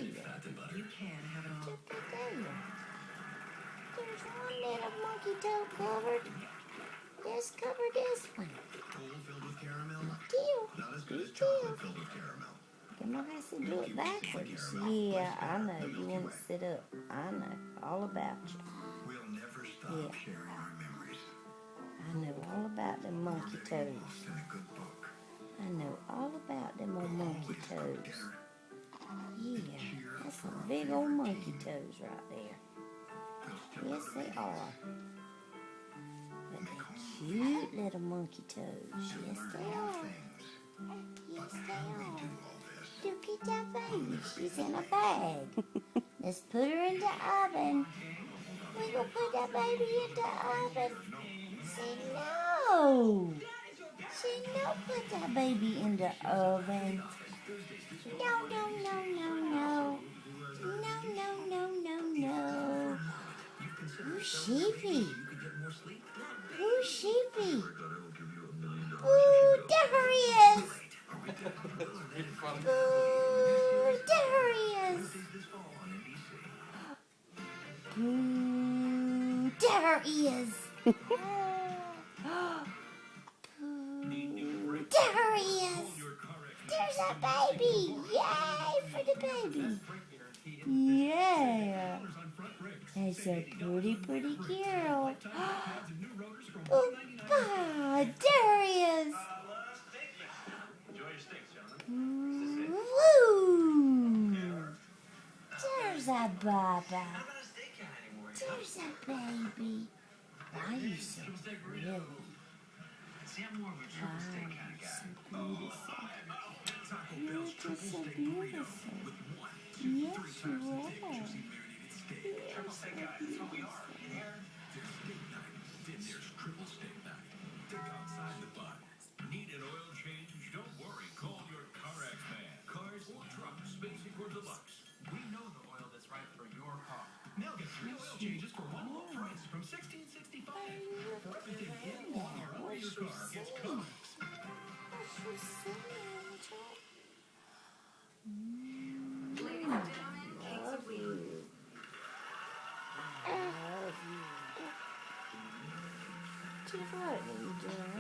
You can have it all. Look at there. There's one little monkey toe covered. Just cover this one. Bowl filled with caramel. Deal. Not as good as Deal. chocolate filled with caramel. Come on, I said do it backwards. Yeah, I know. You want to sit up. I know. All about you. We'll never stop sharing our memories. I know all about them monkey toes. Lost in a good book. I know all about them old monkey toes. Yeah, that's some big old monkey toes right there. Yes, they are. But they're cute little monkey toes. Yes, they are. Yes, they are. Look at that baby. She's in a bag. Let's put her in the oven. We're going to put that baby in the oven. Say no. Say no, put that baby in the oven. No, no, no, no, no. No, no, no, no, no. Who's Sheepy? Who's Sheepy? Ooh, there he is. Ooh, there he is. Ooh, there he is. There he is. There's a baby. Yay for the baby. Yeah. That's a pretty, pretty girl. Oh, God. There he is. Woo. There's a baba. There's a baby. Why are you so pretty? Wow, you're just so beautiful. Yes, you are. Yes, so beautiful. Need an oil change? Don't worry. Call your CarX man. Cars or trucks, basic or deluxe. We know the oil that's right for your car. Now get 3 oil changes for one low price from $16.65. For everything in or under your car, it's CarX. What's she saying, Jack? Ladies and gentlemen, Kings of Leon. Love you. What are you doing?